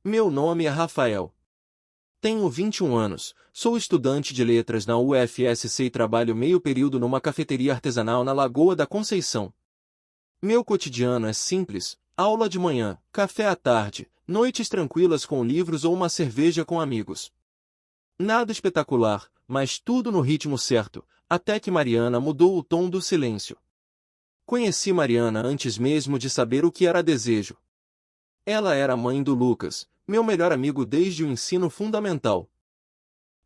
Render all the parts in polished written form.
Meu nome é Rafael. Tenho 21 anos, sou estudante de letras na UFSC e trabalho meio período numa cafeteria artesanal na Lagoa da Conceição. Meu cotidiano é simples: aula de manhã, café à tarde, noites tranquilas com livros ou uma cerveja com amigos. Nada espetacular, mas tudo no ritmo certo, até que Mariana mudou o tom do silêncio. Conheci Mariana antes mesmo de saber o que era desejo. Ela era a mãe do Lucas, meu melhor amigo desde o ensino fundamental.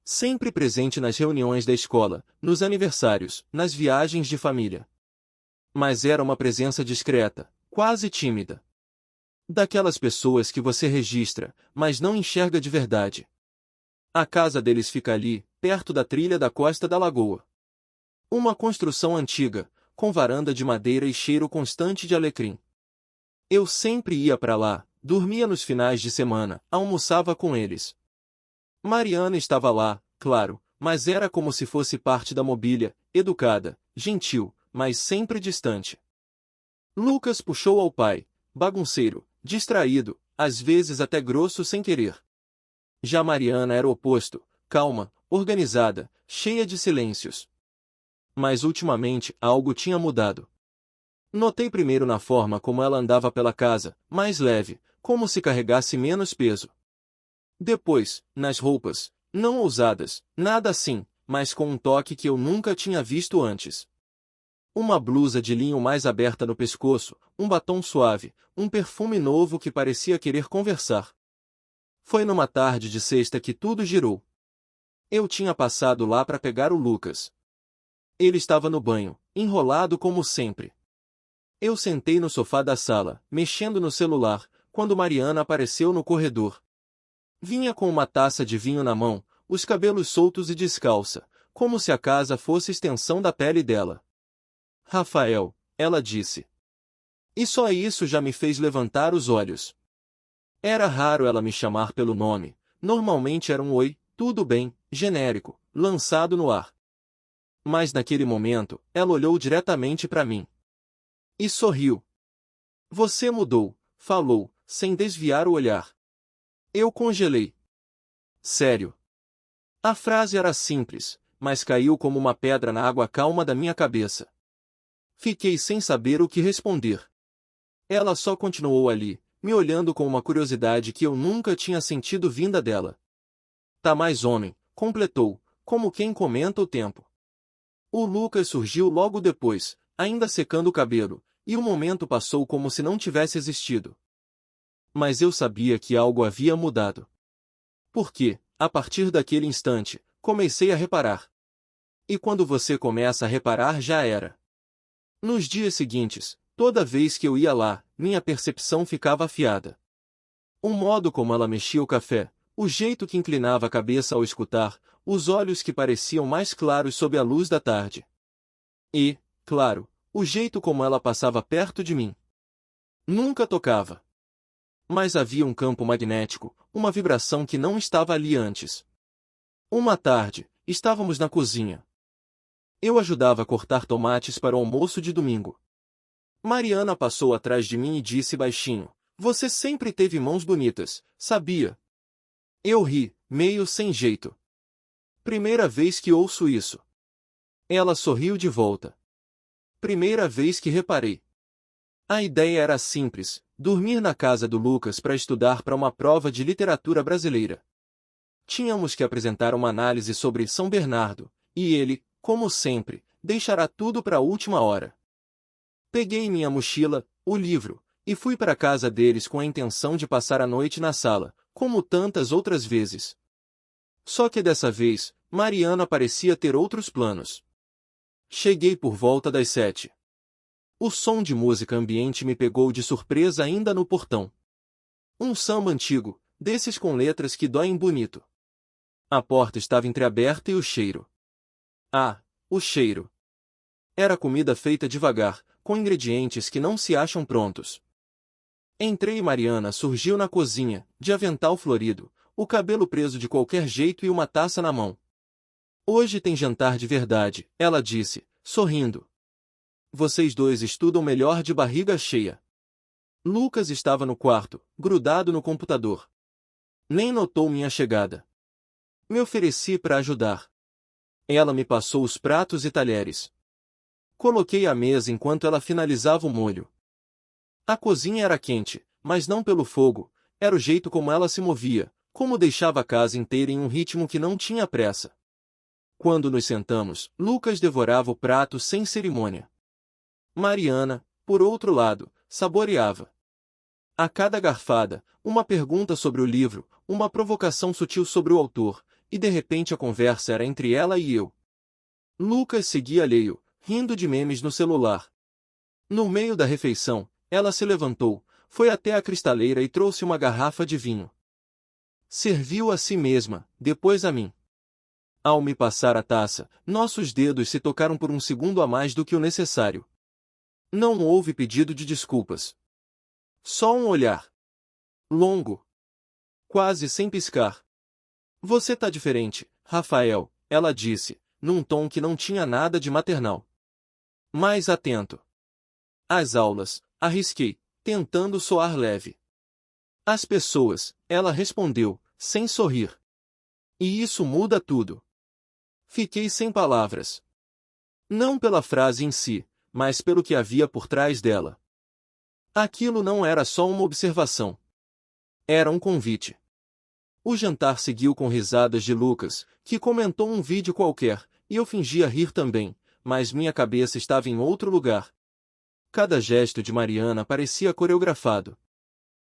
Sempre presente nas reuniões da escola, nos aniversários, nas viagens de família. Mas era uma presença discreta, quase tímida. Daquelas pessoas que você registra, mas não enxerga de verdade. A casa deles fica ali, perto da trilha da costa da lagoa. Uma construção antiga, com varanda de madeira e cheiro constante de alecrim. Eu sempre ia para lá, dormia nos finais de semana, almoçava com eles. Mariana estava lá, claro, mas era como se fosse parte da mobília, educada, gentil, mas sempre distante. Lucas puxou ao pai, bagunceiro, distraído, às vezes até grosso sem querer. Já Mariana era o oposto, calma, organizada, cheia de silêncios. Mas ultimamente algo tinha mudado. Notei primeiro na forma como ela andava pela casa, mais leve, como se carregasse menos peso. Depois, nas roupas, não ousadas, nada assim, mas com um toque que eu nunca tinha visto antes. Uma blusa de linho mais aberta no pescoço, um batom suave, um perfume novo que parecia querer conversar. Foi numa tarde de sexta que tudo girou. Eu tinha passado lá para pegar o Lucas. Ele estava no banho, enrolado como sempre. Eu sentei no sofá da sala, mexendo no celular, quando Mariana apareceu no corredor. Vinha com uma taça de vinho na mão, os cabelos soltos e descalça, como se a casa fosse extensão da pele dela. Rafael, ela disse. E só isso já me fez levantar os olhos. Era raro ela me chamar pelo nome, normalmente era um oi, tudo bem, genérico, lançado no ar. Mas naquele momento, ela olhou diretamente para mim. E sorriu. Você mudou, falou, sem desviar o olhar. Eu congelei. Sério. A frase era simples, mas caiu como uma pedra na água calma da minha cabeça. Fiquei sem saber o que responder. Ela só continuou ali, me olhando com uma curiosidade que eu nunca tinha sentido vinda dela. Tá mais homem, completou, como quem comenta o tempo. O Lucas surgiu logo depois, ainda secando o cabelo, e o momento passou como se não tivesse existido. Mas eu sabia que algo havia mudado. Porque, a partir daquele instante, comecei a reparar. E quando você começa a reparar já era. Nos dias seguintes, toda vez que eu ia lá, minha percepção ficava afiada. O modo como ela mexia o café, o jeito que inclinava a cabeça ao escutar, os olhos que pareciam mais claros sob a luz da tarde. E, claro, o jeito como ela passava perto de mim. Nunca tocava. Mas havia um campo magnético, uma vibração que não estava ali antes. Uma tarde, estávamos na cozinha. Eu ajudava a cortar tomates para o almoço de domingo. Mariana passou atrás de mim e disse baixinho: Você sempre teve mãos bonitas, sabia? Eu ri, meio sem jeito. Primeira vez que ouço isso. Ela sorriu de volta. Primeira vez que reparei. A ideia era simples: dormir na casa do Lucas para estudar para uma prova de literatura brasileira. Tínhamos que apresentar uma análise sobre São Bernardo, e ele, como sempre, deixará tudo para a última hora. Peguei minha mochila, o livro, e fui para a casa deles com a intenção de passar a noite na sala, como tantas outras vezes. Só que dessa vez, Mariana parecia ter outros planos. Cheguei por volta das 7. O som de música ambiente me pegou de surpresa ainda no portão. Um samba antigo, desses com letras que doem bonito. A porta estava entreaberta e o cheiro. Ah, o cheiro. Era comida feita devagar, com ingredientes que não se acham prontos. Entrei e Mariana surgiu na cozinha, de avental florido, o cabelo preso de qualquer jeito e uma taça na mão. Hoje tem jantar de verdade, ela disse, sorrindo. Vocês dois estudam melhor de barriga cheia. Lucas estava no quarto, grudado no computador. Nem notou minha chegada. Me ofereci para ajudar. Ela me passou os pratos e talheres. Coloquei à mesa enquanto ela finalizava o molho. A cozinha era quente, mas não pelo fogo, era o jeito como ela se movia, como deixava a casa inteira em um ritmo que não tinha pressa. Quando nos sentamos, Lucas devorava o prato sem cerimônia. Mariana, por outro lado, saboreava. A cada garfada, uma pergunta sobre o livro, uma provocação sutil sobre o autor, e de repente a conversa era entre ela e eu. Lucas seguia alheio, rindo de memes no celular. No meio da refeição, ela se levantou, foi até a cristaleira e trouxe uma garrafa de vinho. Serviu a si mesma, depois a mim. Ao me passar a taça, nossos dedos se tocaram por um segundo a mais do que o necessário. Não houve pedido de desculpas. Só um olhar. Longo. Quase sem piscar. Você tá diferente, Rafael, ela disse, num tom que não tinha nada de maternal. Mais atento. Às aulas, arrisquei, tentando soar leve. As pessoas, ela respondeu, sem sorrir. E isso muda tudo. Fiquei sem palavras. Não pela frase em si, mas pelo que havia por trás dela. Aquilo não era só uma observação. Era um convite. O jantar seguiu com risadas de Lucas, que comentou um vídeo qualquer, e eu fingia rir também, mas minha cabeça estava em outro lugar. Cada gesto de Mariana parecia coreografado.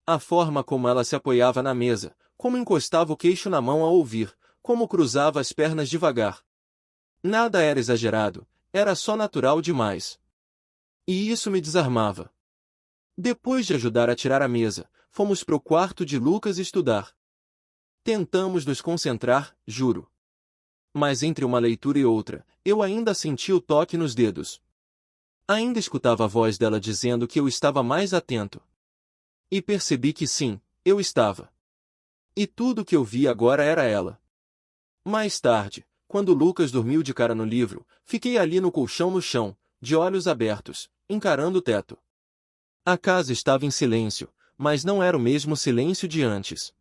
A forma como ela se apoiava na mesa, como encostava o queixo na mão ao ouvir, como cruzava as pernas devagar. Nada era exagerado, era só natural demais. E isso me desarmava. Depois de ajudar a tirar a mesa, fomos pro quarto de Lucas estudar. Tentamos nos concentrar, juro. Mas entre uma leitura e outra, eu ainda senti o toque nos dedos. Ainda escutava a voz dela dizendo que eu estava mais atento. E percebi que sim, eu estava. E tudo que eu vi agora era ela. Mais tarde, quando Lucas dormiu de cara no livro, fiquei ali no colchão no chão, de olhos abertos, encarando o teto. A casa estava em silêncio, mas não era o mesmo silêncio de antes.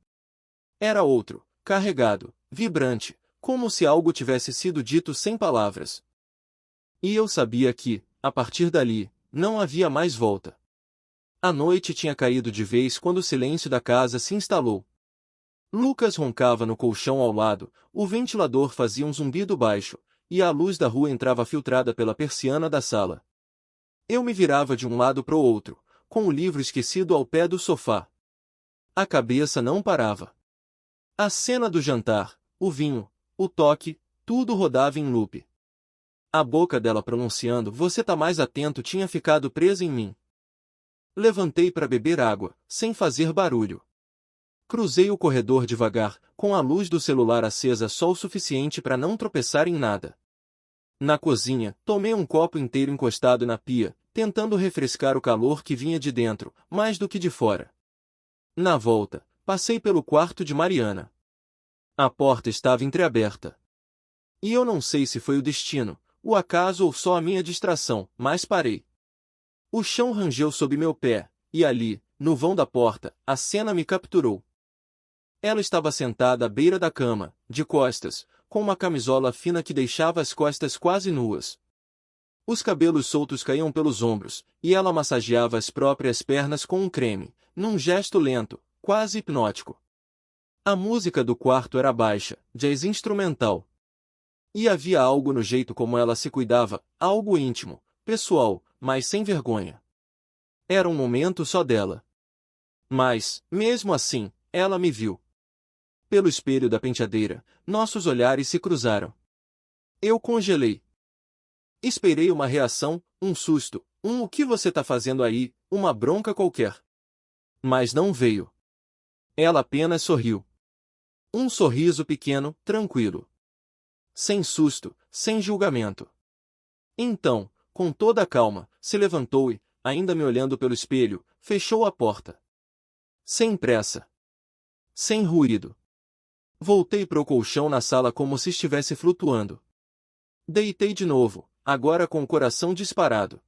Era outro, carregado, vibrante, como se algo tivesse sido dito sem palavras. E eu sabia que, a partir dali, não havia mais volta. A noite tinha caído de vez quando o silêncio da casa se instalou. Lucas roncava no colchão ao lado, o ventilador fazia um zumbido baixo, e a luz da rua entrava filtrada pela persiana da sala. Eu me virava de um lado para o outro, com o livro esquecido ao pé do sofá. A cabeça não parava. A cena do jantar, o vinho, o toque, tudo rodava em loop. A boca dela pronunciando "você tá mais atento" tinha ficado presa em mim. Levantei para beber água, sem fazer barulho. Cruzei o corredor devagar, com a luz do celular acesa só o suficiente para não tropeçar em nada. Na cozinha, tomei um copo inteiro encostado na pia, tentando refrescar o calor que vinha de dentro, mais do que de fora. Na volta, passei pelo quarto de Mariana. A porta estava entreaberta. E eu não sei se foi o destino, o acaso ou só a minha distração, mas parei. O chão rangeu sob meu pé, e ali, no vão da porta, a cena me capturou. Ela estava sentada à beira da cama, de costas, com uma camisola fina que deixava as costas quase nuas. Os cabelos soltos caíam pelos ombros, e ela massageava as próprias pernas com um creme, num gesto lento, quase hipnótico. A música do quarto era baixa, jazz instrumental. E havia algo no jeito como ela se cuidava, algo íntimo, pessoal, mas sem vergonha. Era um momento só dela. Mas, mesmo assim, ela me viu. Pelo espelho da penteadeira, nossos olhares se cruzaram. Eu congelei. Esperei uma reação, um susto, "o que você tá fazendo aí", uma bronca qualquer. Mas não veio. Ela apenas sorriu. Um sorriso pequeno, tranquilo. Sem susto, sem julgamento. Então, com toda a calma, se levantou e, ainda me olhando pelo espelho, fechou a porta. Sem pressa. Sem ruído. Voltei para o colchão na sala como se estivesse flutuando. Deitei de novo, agora com o coração disparado.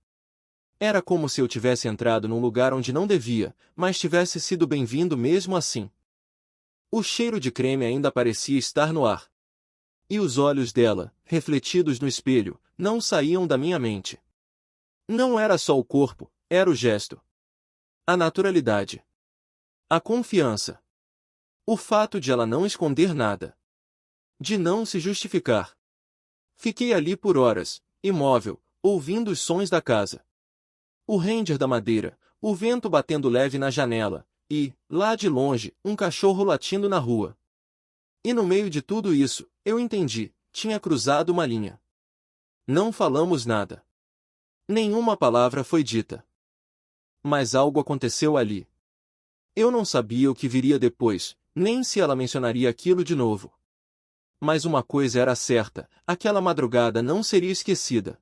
Era como se eu tivesse entrado num lugar onde não devia, mas tivesse sido bem-vindo mesmo assim. O cheiro de creme ainda parecia estar no ar. E os olhos dela, refletidos no espelho, não saíam da minha mente. Não era só o corpo, era o gesto. A naturalidade. A confiança. O fato de ela não esconder nada. De não se justificar. Fiquei ali por horas, imóvel, ouvindo os sons da casa. O ranger da madeira, o vento batendo leve na janela, e, lá de longe, um cachorro latindo na rua. E no meio de tudo isso, eu entendi, tinha cruzado uma linha. Não falamos nada. Nenhuma palavra foi dita. Mas algo aconteceu ali. Eu não sabia o que viria depois, nem se ela mencionaria aquilo de novo. Mas uma coisa era certa, aquela madrugada não seria esquecida.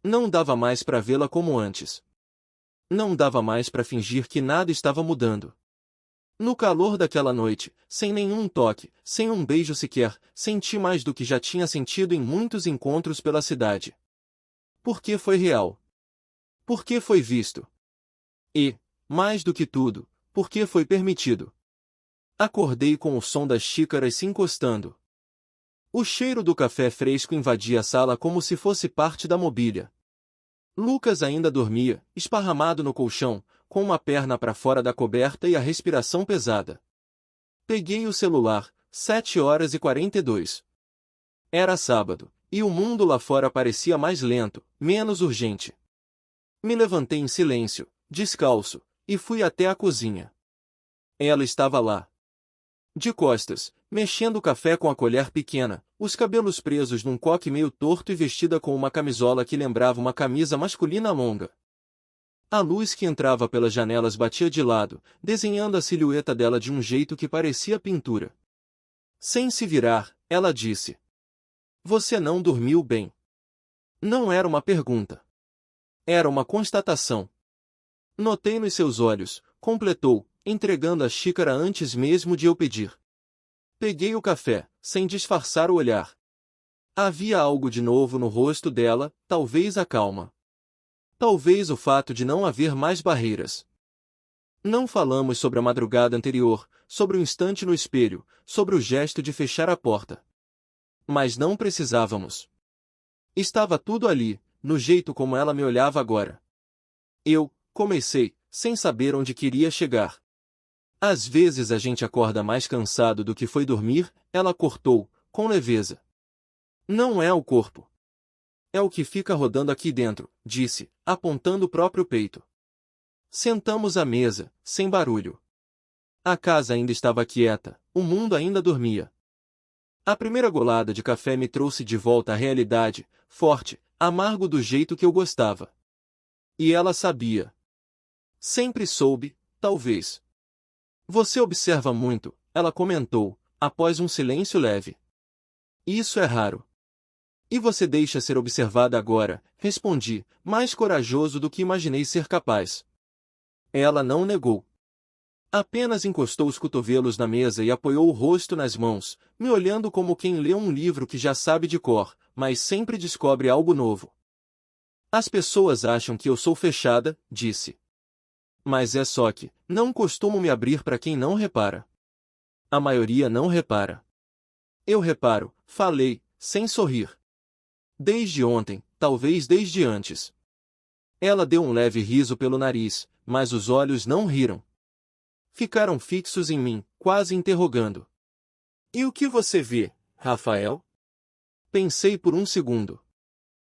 Não dava mais para vê-la como antes. Não dava mais para fingir que nada estava mudando. No calor daquela noite, sem nenhum toque, sem um beijo sequer, senti mais do que já tinha sentido em muitos encontros pela cidade. Porque foi real. Porque foi visto. E, mais do que tudo, porque foi permitido. Acordei com o som das xícaras se encostando. O cheiro do café fresco invadia a sala como se fosse parte da mobília. Lucas ainda dormia, esparramado no colchão, com uma perna para fora da coberta e a respiração pesada. Peguei o celular, 7h42. Era sábado, e o mundo lá fora parecia mais lento, menos urgente. Me levantei em silêncio, descalço, e fui até a cozinha. Ela estava lá. De costas, mexendo o café com a colher pequena, os cabelos presos num coque meio torto e vestida com uma camisola que lembrava uma camisa masculina longa. A luz que entrava pelas janelas batia de lado, desenhando a silhueta dela de um jeito que parecia pintura. Sem se virar, ela disse: "Você não dormiu bem." Não era uma pergunta. Era uma constatação. Notei nos seus olhos, completou, entregando a xícara antes mesmo de eu pedir. Peguei o café, sem disfarçar o olhar. Havia algo de novo no rosto dela, talvez a calma. Talvez o fato de não haver mais barreiras. Não falamos sobre a madrugada anterior, sobre o instante no espelho, sobre o gesto de fechar a porta. Mas não precisávamos. Estava tudo ali, no jeito como ela me olhava agora. Eu comecei, sem saber onde queria chegar. Às vezes a gente acorda mais cansado do que foi dormir, ela cortou, com leveza. Não é o corpo. É o que fica rodando aqui dentro, disse, apontando o próprio peito. Sentamos à mesa, sem barulho. A casa ainda estava quieta, o mundo ainda dormia. A primeira golada de café me trouxe de volta à realidade, forte, amargo do jeito que eu gostava. E ela sabia. Sempre soube, talvez. Você observa muito, ela comentou, após um silêncio leve. Isso é raro. E você deixa ser observada agora, respondi, mais corajoso do que imaginei ser capaz. Ela não negou. Apenas encostou os cotovelos na mesa e apoiou o rosto nas mãos, me olhando como quem lê um livro que já sabe de cor, mas sempre descobre algo novo. As pessoas acham que eu sou fechada, disse. Mas é só que, não costumo me abrir para quem não repara. A maioria não repara. Eu reparo, falei, sem sorrir. Desde ontem, talvez desde antes. Ela deu um leve riso pelo nariz, mas os olhos não riram. Ficaram fixos em mim, quase interrogando. E o que você vê, Rafael? Pensei por um segundo.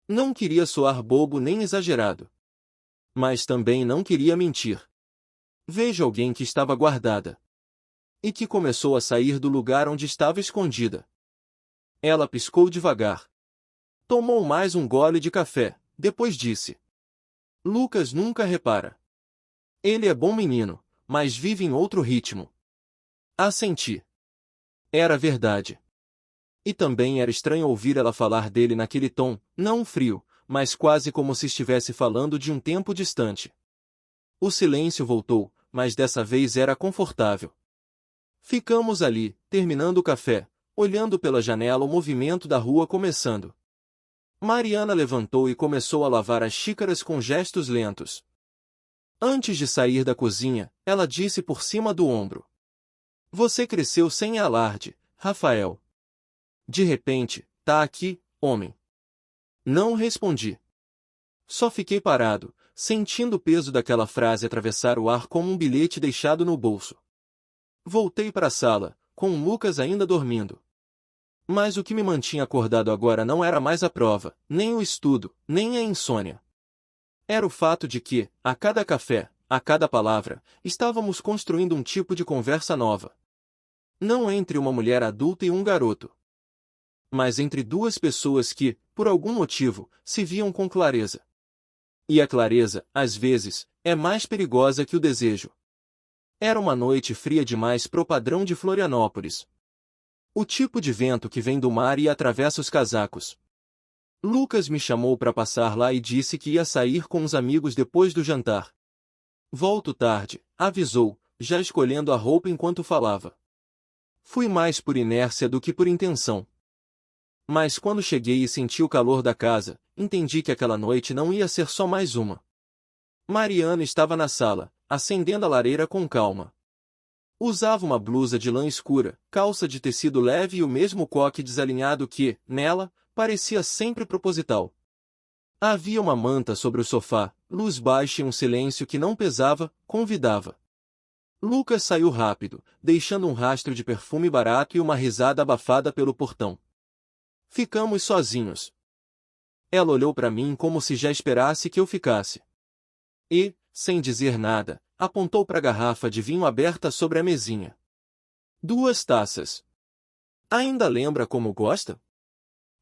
Não queria soar bobo nem exagerado. Mas também não queria mentir. Vejo alguém que estava guardada. E que começou a sair do lugar onde estava escondida. Ela piscou devagar. Tomou mais um gole de café, depois disse. Lucas nunca repara. Ele é bom menino, mas vive em outro ritmo. Assenti. Era verdade. E também era estranho ouvir ela falar dele naquele tom, não frio, mas quase como se estivesse falando de um tempo distante. O silêncio voltou, mas dessa vez era confortável. Ficamos ali, terminando o café, olhando pela janela o movimento da rua começando. Mariana levantou e começou a lavar as xícaras com gestos lentos. Antes de sair da cozinha, ela disse por cima do ombro. Você cresceu sem alarde, Rafael. De repente, tá aqui, homem. Não respondi. Só fiquei parado, sentindo o peso daquela frase atravessar o ar como um bilhete deixado no bolso. Voltei para a sala, com o Lucas ainda dormindo. Mas o que me mantinha acordado agora não era mais a prova, nem o estudo, nem a insônia. Era o fato de que, a cada café, a cada palavra, estávamos construindo um tipo de conversa nova. Não entre uma mulher adulta e um garoto, mas entre duas pessoas que, por algum motivo, se viam com clareza. E a clareza, às vezes, é mais perigosa que o desejo. Era uma noite fria demais pro padrão de Florianópolis. O tipo de vento que vem do mar e atravessa os casacos. Lucas me chamou para passar lá e disse que ia sair com os amigos depois do jantar. Volto tarde, avisou, já escolhendo a roupa enquanto falava. Fui mais por inércia do que por intenção. Mas quando cheguei e senti o calor da casa, entendi que aquela noite não ia ser só mais uma. Mariana estava na sala, acendendo a lareira com calma. Usava uma blusa de lã escura, calça de tecido leve e o mesmo coque desalinhado que, nela, parecia sempre proposital. Havia uma manta sobre o sofá, luz baixa e um silêncio que não pesava, convidava. Lucas saiu rápido, deixando um rastro de perfume barato e uma risada abafada pelo portão. Ficamos sozinhos. Ela olhou para mim como se já esperasse que eu ficasse. E, sem dizer nada, apontou para a garrafa de vinho aberta sobre a mesinha. 2 taças. Ainda lembra como gosta?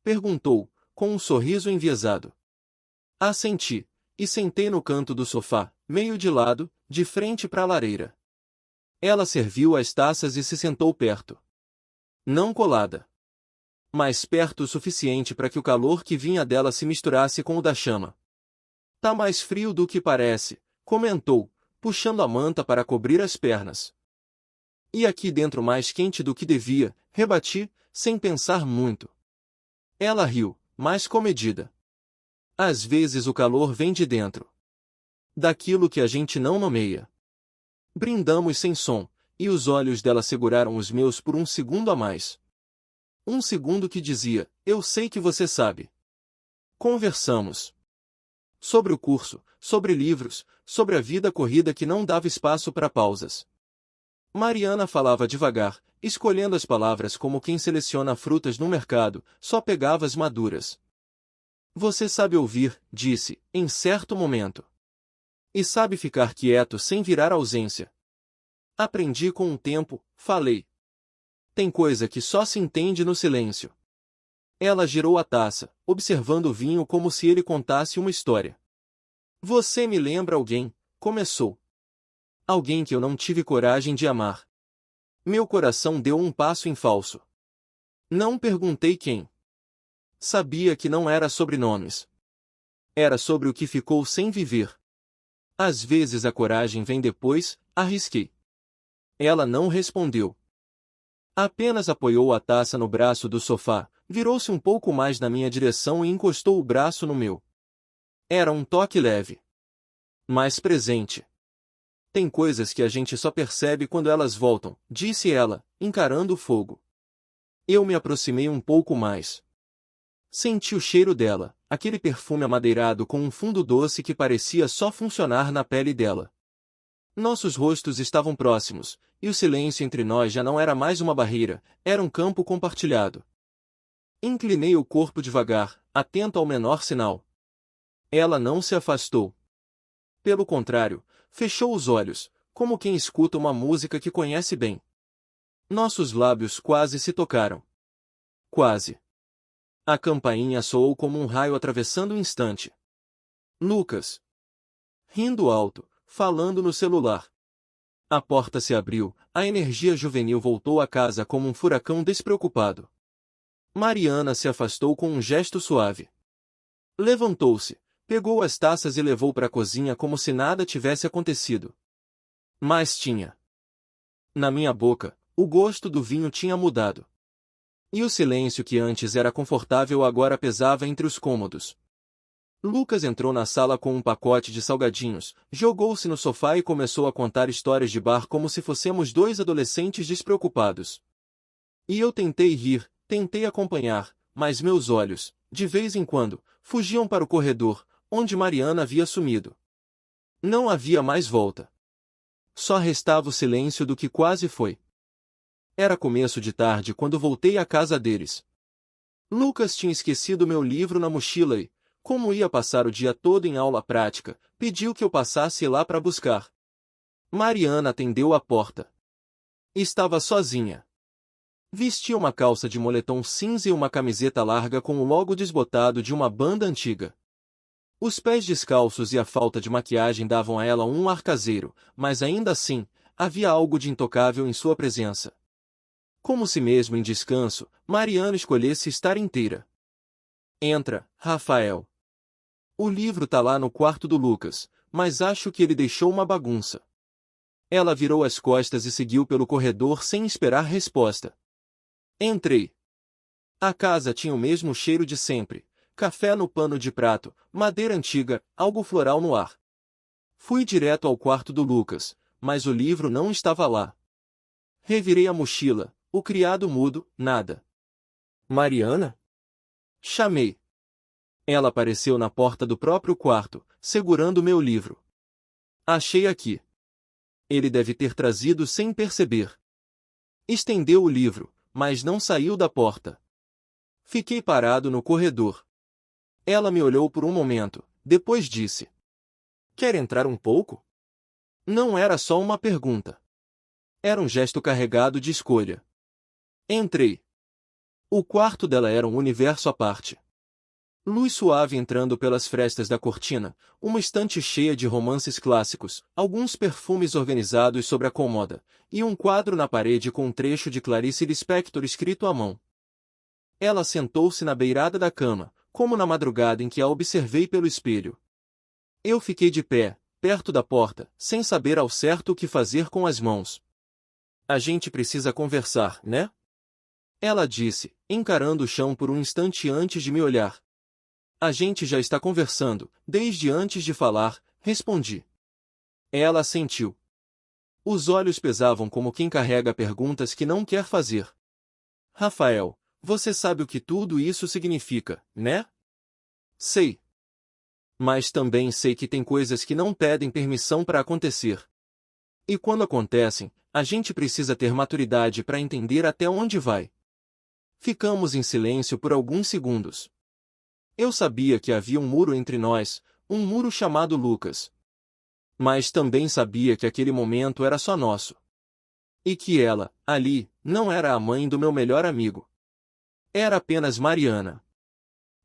Perguntou, com um sorriso enviesado. Assenti, e sentei no canto do sofá, meio de lado, de frente para a lareira. Ela serviu as taças e se sentou perto. Não colada, mas perto o suficiente para que o calor que vinha dela se misturasse com o da chama. Tá mais frio do que parece, comentou, puxando a manta para cobrir as pernas. E aqui dentro mais quente do que devia, rebati, sem pensar muito. Ela riu, mais comedida. Às vezes o calor vem de dentro. Daquilo que a gente não nomeia. Brindamos sem som, e os olhos dela seguraram os meus por um segundo a mais. Um segundo que dizia, eu sei que você sabe. Conversamos. Sobre o curso, sobre livros, sobre a vida corrida que não dava espaço para pausas. Mariana falava devagar, escolhendo as palavras como quem seleciona frutas no mercado, só pegava as maduras. Você sabe ouvir, disse, em certo momento. E sabe ficar quieto sem virar ausência. Aprendi com o tempo, falei. Tem coisa que só se entende no silêncio. Ela girou a taça, observando o vinho como se ele contasse uma história. Você me lembra alguém, começou. Alguém que eu não tive coragem de amar. Meu coração deu um passo em falso. Não perguntei quem. Sabia que não era sobre nomes. Era sobre o que ficou sem viver. Às vezes a coragem vem depois, arrisquei. Ela não respondeu. Apenas apoiou a taça no braço do sofá, virou-se um pouco mais na minha direção e encostou o braço no meu. Era um toque leve, mas presente. Tem coisas que a gente só percebe quando elas voltam, disse ela, encarando o fogo. Eu me aproximei um pouco mais. Senti o cheiro dela, aquele perfume amadeirado com um fundo doce que parecia só funcionar na pele dela. Nossos rostos estavam próximos, e o silêncio entre nós já não era mais uma barreira, era um campo compartilhado. Inclinei o corpo devagar, atento ao menor sinal. Ela não se afastou. Pelo contrário, fechou os olhos, como quem escuta uma música que conhece bem. Nossos lábios quase se tocaram. Quase. A campainha soou como um raio atravessando o instante. Lucas. Rindo alto, falando no celular. A porta se abriu, a energia juvenil voltou à casa como um furacão despreocupado. Mariana se afastou com um gesto suave. Levantou-se, pegou as taças e levou para a cozinha como se nada tivesse acontecido. Mas tinha. Na minha boca, o gosto do vinho tinha mudado. E o silêncio que antes era confortável agora pesava entre os cômodos. Lucas entrou na sala com um pacote de salgadinhos, jogou-se no sofá e começou a contar histórias de bar como se fossemos dois adolescentes despreocupados. E eu tentei rir, tentei acompanhar, mas meus olhos, de vez em quando, fugiam para o corredor, onde Mariana havia sumido. Não havia mais volta. Só restava o silêncio do que quase foi. Era começo de tarde quando voltei à casa deles. Lucas tinha esquecido meu livro na mochila e, como ia passar o dia todo em aula prática, pediu que eu passasse lá para buscar. Mariana atendeu a porta. Estava sozinha. Vestia uma calça de moletom cinza e uma camiseta larga com o logo desbotado de uma banda antiga. Os pés descalços e a falta de maquiagem davam a ela um ar caseiro, mas ainda assim, havia algo de intocável em sua presença. Como se mesmo em descanso, Mariana escolhesse estar inteira. Entra, Rafael. O livro tá lá no quarto do Lucas, mas acho que ele deixou uma bagunça. Ela virou as costas e seguiu pelo corredor sem esperar resposta. Entrei. A casa tinha o mesmo cheiro de sempre. Café no pano de prato, madeira antiga, algo floral no ar. Fui direto ao quarto do Lucas, mas o livro não estava lá. Revirei a mochila, o criado mudo, nada. Mariana? Chamei. Ela apareceu na porta do próprio quarto, segurando meu livro. Achei aqui. Ele deve ter trazido sem perceber. Estendeu o livro, mas não saiu da porta. Fiquei parado no corredor. Ela me olhou por um momento, depois disse: Quer entrar um pouco? Não era só uma pergunta. Era um gesto carregado de escolha. Entrei. O quarto dela era um universo à parte. Luz suave entrando pelas frestas da cortina, uma estante cheia de romances clássicos, alguns perfumes organizados sobre a cômoda, e um quadro na parede com um trecho de Clarice Lispector escrito à mão. Ela sentou-se na beirada da cama, como na madrugada em que a observei pelo espelho. Eu fiquei de pé, perto da porta, sem saber ao certo o que fazer com as mãos. A gente precisa conversar, né? Ela disse, encarando o chão por um instante antes de me olhar. A gente já está conversando, desde antes de falar, respondi. Ela assentiu. Os olhos pesavam como quem carrega perguntas que não quer fazer. Rafael, você sabe o que tudo isso significa, né? Sei. Mas também sei que tem coisas que não pedem permissão para acontecer. E quando acontecem, a gente precisa ter maturidade para entender até onde vai. Ficamos em silêncio por alguns segundos. Eu sabia que havia um muro entre nós, um muro chamado Lucas. Mas também sabia que aquele momento era só nosso. E que ela, ali, não era a mãe do meu melhor amigo. Era apenas Mariana.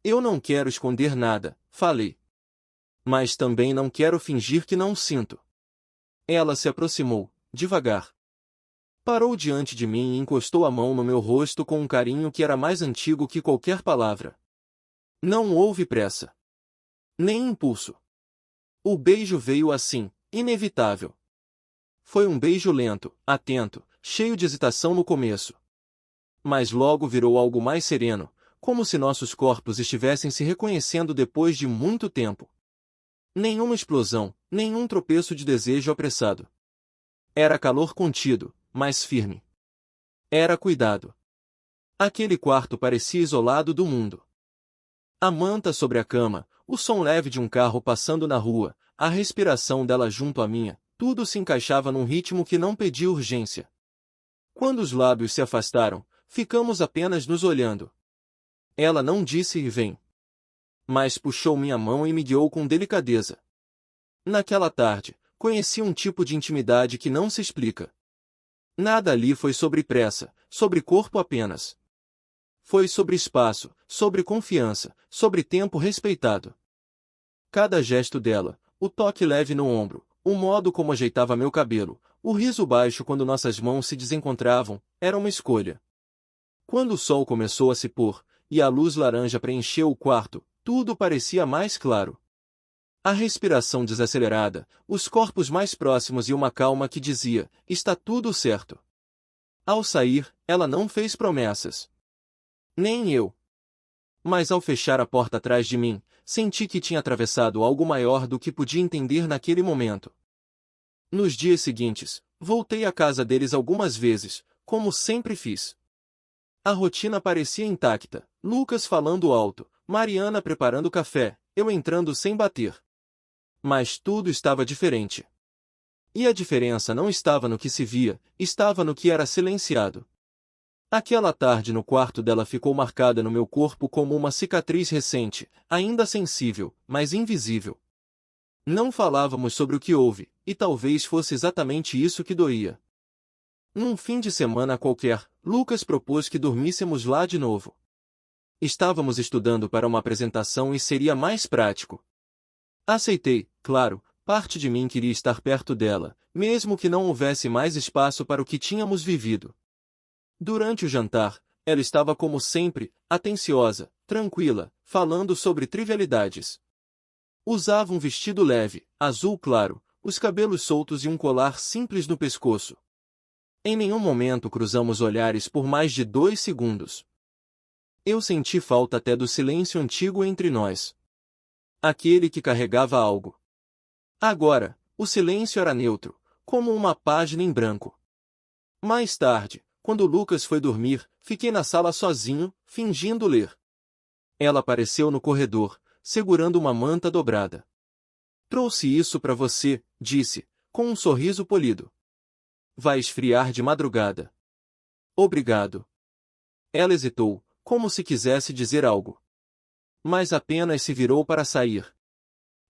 Eu não quero esconder nada, falei. Mas também não quero fingir que não sinto. Ela se aproximou, devagar. Parou diante de mim e encostou a mão no meu rosto com um carinho que era mais antigo que qualquer palavra. Não houve pressa. Nem impulso. O beijo veio assim, inevitável. Foi um beijo lento, atento, cheio de hesitação no começo. Mas logo virou algo mais sereno, como se nossos corpos estivessem se reconhecendo depois de muito tempo. Nenhuma explosão, nenhum tropeço de desejo apressado. Era calor contido, mas firme. Era cuidado. Aquele quarto parecia isolado do mundo. A manta sobre a cama, o som leve de um carro passando na rua, a respiração dela junto à minha, tudo se encaixava num ritmo que não pedia urgência. Quando os lábios se afastaram, ficamos apenas nos olhando. Ela não disse e vem. Mas puxou minha mão e me guiou com delicadeza. Naquela tarde, conheci um tipo de intimidade que não se explica. Nada ali foi sobre pressa, sobre corpo apenas. Foi sobre espaço, sobre confiança, sobre tempo respeitado. Cada gesto dela, o toque leve no ombro, o modo como ajeitava meu cabelo, o riso baixo quando nossas mãos se desencontravam, era uma escolha. Quando o sol começou a se pôr, e a luz laranja preencheu o quarto, tudo parecia mais claro. A respiração desacelerada, os corpos mais próximos e uma calma que dizia, está tudo certo. Ao sair, ela não fez promessas. Nem eu. Mas ao fechar a porta atrás de mim, senti que tinha atravessado algo maior do que podia entender naquele momento. Nos dias seguintes, voltei à casa deles algumas vezes, como sempre fiz. A rotina parecia intacta, Lucas falando alto, Mariana preparando café, eu entrando sem bater. Mas tudo estava diferente. E a diferença não estava no que se via, estava no que era silenciado. Aquela tarde no quarto dela ficou marcada no meu corpo como uma cicatriz recente, ainda sensível, mas invisível. Não falávamos sobre o que houve, e talvez fosse exatamente isso que doía. Num fim de semana qualquer, Lucas propôs que dormíssemos lá de novo. Estávamos estudando para uma apresentação e seria mais prático. Aceitei, claro, parte de mim queria estar perto dela, mesmo que não houvesse mais espaço para o que tínhamos vivido. Durante o jantar, ela estava como sempre, atenciosa, tranquila, falando sobre trivialidades. Usava um vestido leve, azul claro, os cabelos soltos e um colar simples no pescoço. Em nenhum momento cruzamos olhares por mais de 2 segundos. Eu senti falta até do silêncio antigo entre nós. Aquele que carregava algo. Agora, o silêncio era neutro, como uma página em branco. Mais tarde, quando Lucas foi dormir, fiquei na sala sozinho, fingindo ler. Ela apareceu no corredor, segurando uma manta dobrada. Trouxe isso para você, disse, com um sorriso polido. Vai esfriar de madrugada. Obrigado. Ela hesitou, como se quisesse dizer algo. Mas apenas se virou para sair.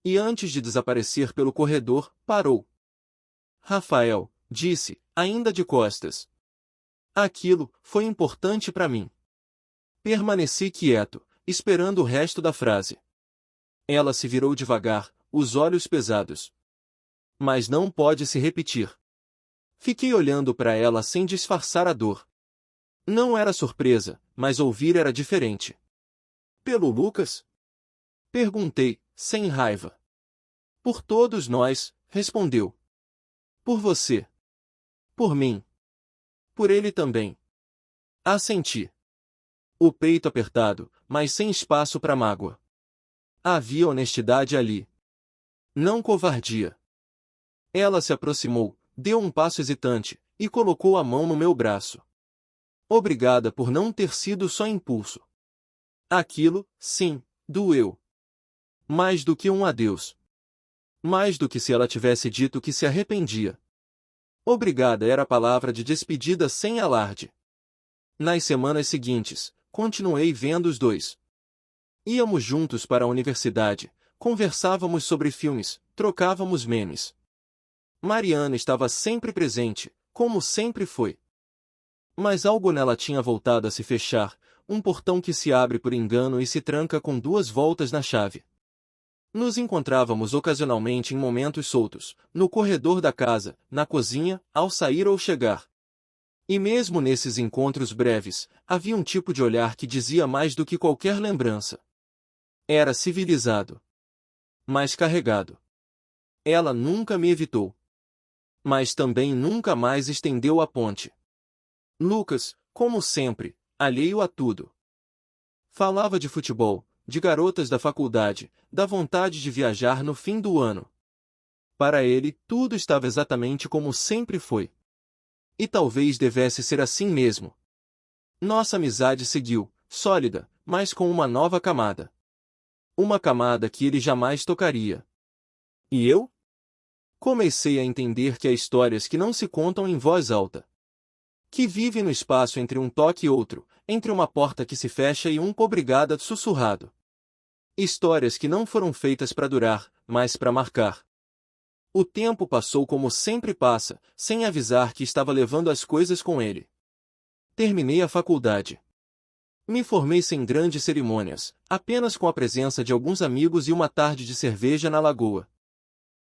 E antes de desaparecer pelo corredor, parou. Rafael, disse, ainda de costas. Aquilo foi importante para mim. Permaneci quieto, esperando o resto da frase. Ela se virou devagar, os olhos pesados. Mas não pode se repetir. Fiquei olhando para ela sem disfarçar a dor. Não era surpresa, mas ouvir era diferente. Pelo Lucas? Perguntei, sem raiva. Por todos nós, respondeu. Por você. Por mim. Por ele também. Assenti. O peito apertado, mas sem espaço para mágoa. Havia honestidade ali. Não covardia. Ela se aproximou, deu um passo hesitante, e colocou a mão no meu braço. Obrigada por não ter sido só impulso. Aquilo, sim, doeu. Mais do que um adeus. Mais do que se ela tivesse dito que se arrependia. Obrigada era a palavra de despedida sem alarde. Nas semanas seguintes, continuei vendo os dois. Íamos juntos para a universidade, conversávamos sobre filmes, trocávamos memes. Mariana estava sempre presente, como sempre foi. Mas algo nela tinha voltado a se fechar, um portão que se abre por engano e se tranca com 2 voltas na chave. Nos encontrávamos ocasionalmente em momentos soltos, no corredor da casa, na cozinha, ao sair ou chegar. E mesmo nesses encontros breves, havia um tipo de olhar que dizia mais do que qualquer lembrança. Era civilizado. Mas carregado. Ela nunca me evitou. Mas também nunca mais estendeu a ponte. Lucas, como sempre, alheio a tudo. Falava de futebol, de garotas da faculdade, da vontade de viajar no fim do ano. Para ele, tudo estava exatamente como sempre foi. E talvez devesse ser assim mesmo. Nossa amizade seguiu, sólida, mas com uma nova camada. Uma camada que ele jamais tocaria. E eu? Comecei a entender que há histórias que não se contam em voz alta. Que vivem no espaço entre um toque e outro, entre uma porta que se fecha e um obrigada sussurrado. Histórias que não foram feitas para durar, mas para marcar. O tempo passou como sempre passa, sem avisar que estava levando as coisas com ele. Terminei a faculdade. Me formei sem grandes cerimônias, apenas com a presença de alguns amigos e uma tarde de cerveja na lagoa.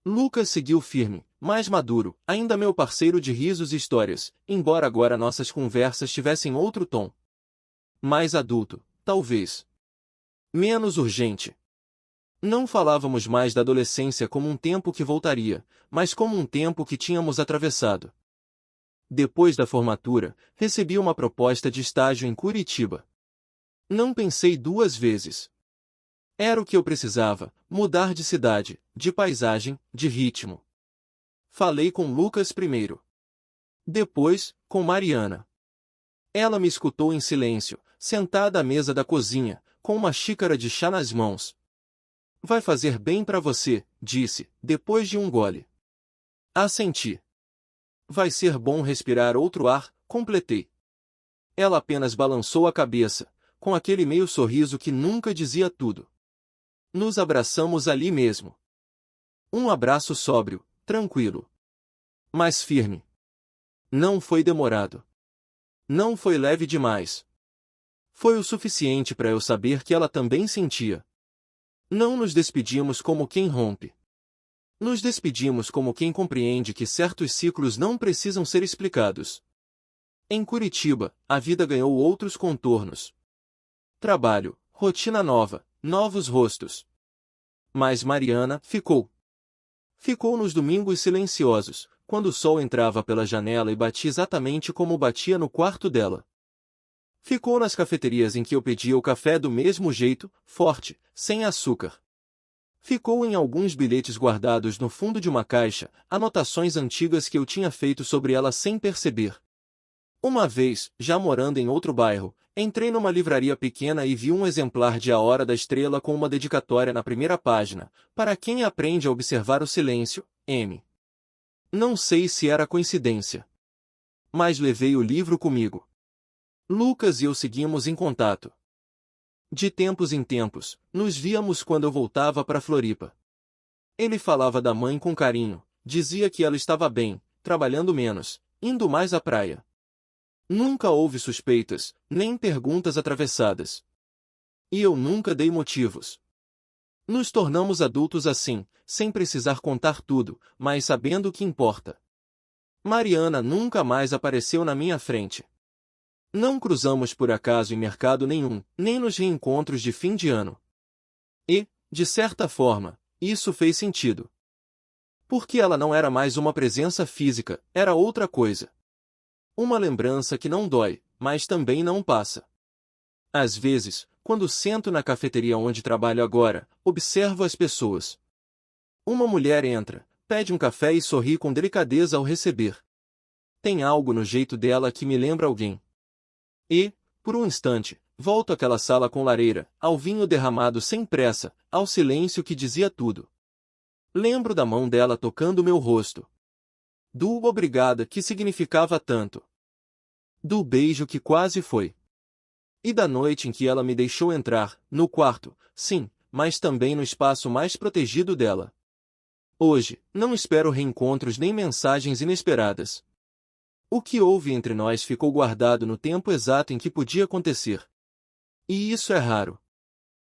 Lucas seguiu firme, mais maduro, ainda meu parceiro de risos e histórias, embora agora nossas conversas tivessem outro tom. Mais adulto, talvez. Menos urgente. Não falávamos mais da adolescência como um tempo que voltaria, mas como um tempo que tínhamos atravessado. Depois da formatura, recebi uma proposta de estágio em Curitiba. Não pensei duas vezes. Era o que eu precisava, mudar de cidade, de paisagem, de ritmo. Falei com Lucas primeiro. Depois, com Mariana. Ela me escutou em silêncio, sentada à mesa da cozinha, com uma xícara de chá nas mãos. Vai fazer bem para você, disse, depois de um gole. Assenti. Vai ser bom respirar outro ar, completei. Ela apenas balançou a cabeça, com aquele meio sorriso que nunca dizia tudo. Nos abraçamos ali mesmo. Um abraço sóbrio, tranquilo. Mas firme. Não foi demorado. Não foi leve demais. Foi o suficiente para eu saber que ela também sentia. Não nos despedimos como quem rompe. Nos despedimos como quem compreende que certos ciclos não precisam ser explicados. Em Curitiba, a vida ganhou outros contornos. Trabalho, rotina nova, novos rostos. Mas Mariana ficou. Ficou nos domingos silenciosos, quando o sol entrava pela janela e batia exatamente como batia no quarto dela. Ficou nas cafeterias em que eu pedia o café do mesmo jeito, forte, sem açúcar. Ficou em alguns bilhetes guardados no fundo de uma caixa, anotações antigas que eu tinha feito sobre ela sem perceber. Uma vez, já morando em outro bairro, entrei numa livraria pequena e vi um exemplar de A Hora da Estrela com uma dedicatória na primeira página, para quem aprende a observar o silêncio, M. Não sei se era coincidência. Mas levei o livro comigo. Lucas e eu seguimos em contato. De tempos em tempos, nos víamos quando eu voltava para Floripa. Ele falava da mãe com carinho, dizia que ela estava bem, trabalhando menos, indo mais à praia. Nunca houve suspeitas, nem perguntas atravessadas. E eu nunca dei motivos. Nos tornamos adultos assim, sem precisar contar tudo, mas sabendo o que importa. Mariana nunca mais apareceu na minha frente. Não cruzamos por acaso em mercado nenhum, nem nos reencontros de fim de ano. E, de certa forma, isso fez sentido. Porque ela não era mais uma presença física, era outra coisa. Uma lembrança que não dói, mas também não passa. Às vezes, quando sento na cafeteria onde trabalho agora, observo as pessoas. Uma mulher entra, pede um café e sorri com delicadeza ao receber. Tem algo no jeito dela que me lembra alguém. E, por um instante, volto àquela sala com lareira, ao vinho derramado sem pressa, ao silêncio que dizia tudo. Lembro da mão dela tocando meu rosto. Do obrigada que significava tanto. Do beijo que quase foi. E da noite em que ela me deixou entrar, no quarto, sim, mas também no espaço mais protegido dela. Hoje, não espero reencontros nem mensagens inesperadas. O que houve entre nós ficou guardado no tempo exato em que podia acontecer. E isso é raro.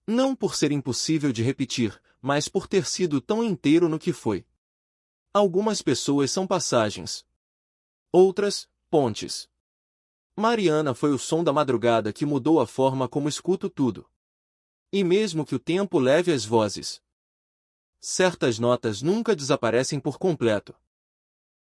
Não por ser impossível de repetir, mas por ter sido tão inteiro no que foi. Algumas pessoas são passagens. Outras, pontes. Mariana foi o som da madrugada que mudou a forma como escuto tudo. E mesmo que o tempo leve as vozes, certas notas nunca desaparecem por completo.